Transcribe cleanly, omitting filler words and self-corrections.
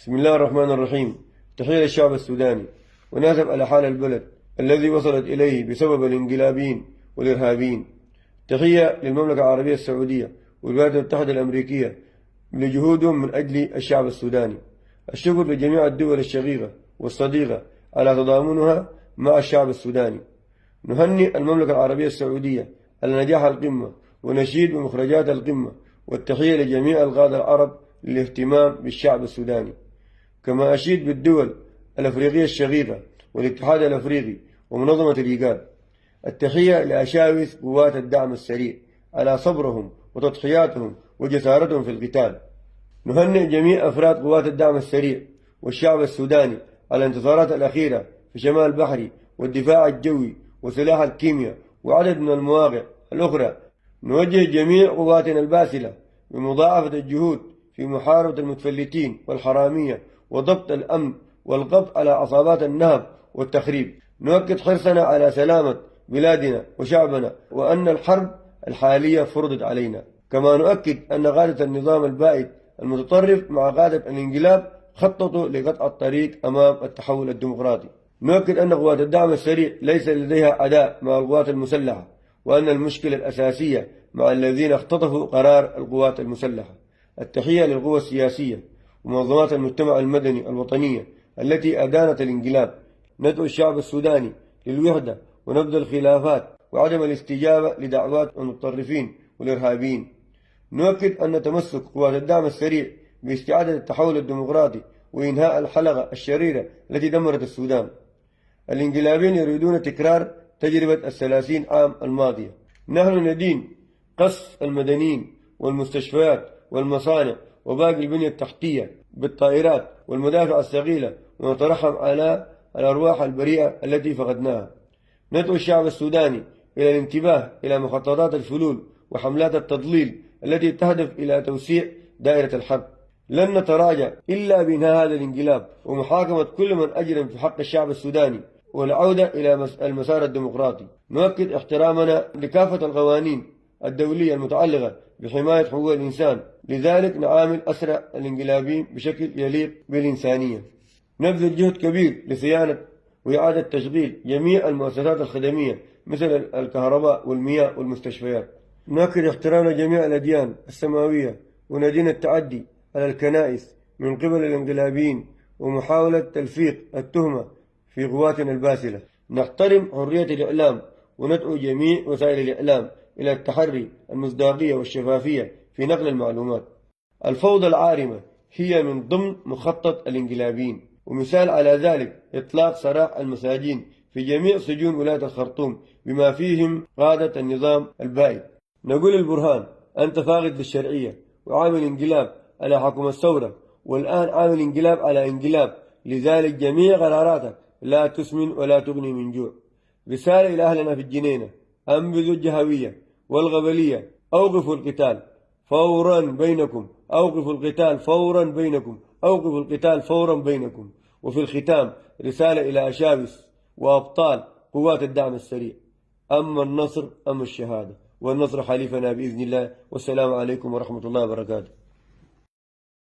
بسم الله الرحمن الرحيم. تحية للشعب السوداني، وناسب على حال البلد الذي وصلت إليه بسبب الانقلابيين والإرهابيين. تحية للمملكة العربية السعودية والولايات المتحدة الأمريكية لجهودهم من أجل الشعب السوداني. الشكر لجميع الدول الشقيقة والصديقة على تضامنها مع الشعب السوداني. نهنئ المملكة العربية السعودية على نجاح القمة ونشيد بمخرجات القمة، والتحية لجميع القادة العرب للاهتمام بالشعب السوداني. كما أشيد بالدول الأفريقية الشقيقة والاتحاد الأفريقي ومنظمة الإيجاد. التحية لأشاوس قوات الدعم السريع على صبرهم وتضحياتهم وجسارتهم في القتال. نهنئ جميع أفراد قوات الدعم السريع والشعب السوداني على الانتصارات الأخيرة في شمال البحري والدفاع الجوي وسلاح الكيمياء وعدد من المواقع الأخرى. نوجه جميع قواتنا الباسلة بمضاعفة الجهود في محاربة المتفلتين والحرامية وضبط الأمن والقبض على عصابات النهب والتخريب. نؤكد حرصنا على سلامة بلادنا وشعبنا، وأن الحرب الحالية فرضت علينا. كما نؤكد أن قادة النظام البائد المتطرف مع قادة الانقلاب خططوا لقطع الطريق أمام التحول الديمقراطي. نؤكد أن قوات الدعم السريع ليس لديها عداء مع القوات المسلحة، وأن المشكلة الأساسية مع الذين اختطفوا قرار القوات المسلحة. التحية للقوى السياسية ومنظمات المجتمع المدني الوطنية التي أدانت الانقلاب. ندعو الشعب السوداني للوحدة ونبذ الخلافات وعدم الاستجابة لدعوات المتطرفين والإرهابيين. نؤكد أن تمسك قوات الدعم السريع باستعادة التحول الديمقراطي وإنهاء الحلقة الشريرة التي دمرت السودان. الانقلابيين يريدون تكرار تجربة ال30 عام الماضية. نحن ندين قصف المدنيين والمستشفيات والمصانع وباقي البنية التحتية بالطائرات والمدافع الثقيلة، ونترحم على الأرواح البريئة التي فقدناها. ندعو الشعب السوداني إلى الانتباه إلى مخططات الفلول وحملات التضليل التي تهدف إلى توسيع دائرة الحرب. لن نتراجع إلا بإنهاء هذا الانقلاب ومحاكمة كل من أجرم في حق الشعب السوداني والعودة إلى المسار الديمقراطي. نؤكد احترامنا لكافة القوانين الدولية المتعلقة بحماية حقوق الإنسان، لذلك نعامل أسرى الانقلابيين بشكل يليق بالإنسانية. نبذل جهد كبير لصيانة وإعادة تشغيل جميع المؤسسات الخدمية مثل الكهرباء والمياه والمستشفيات. نؤكد احترامنا جميع الأديان السماوية وندين التعدي على الكنائس من قبل الانقلابيين ومحاولة تلفيق التهمة في قواتنا الباسلة. نحترم حرية الإعلام وندعو جميع وسائل الإعلام إلى التحري المصداقية والشفافية في نقل المعلومات. الفوضى العارمة هي من ضمن مخطط الانقلابيين، ومثال على ذلك إطلاق سراح المساجين في جميع سجون ولاية الخرطوم بما فيهم قادة النظام البائد. نقول البرهان أنت فاقد للشرعية وعامل انقلاب على حكم الثورة، والآن عامل انقلاب على انقلاب، لذلك جميع قراراتك لا تسمن ولا تغني من جوع. رسالة إلى أهلنا في الجنينة: أنبذوا الجهوية والغبلية، أوقفوا القتال فورا بينكم، أوقفوا القتال فورا بينكم، أوقفوا القتال فورا بينكم. وفي الختام رسالة إلى أشاوس وأبطال قوات الدعم السريع: أما النصر أما الشهادة، والنصر حليفنا بإذن الله. والسلام عليكم ورحمة الله وبركاته.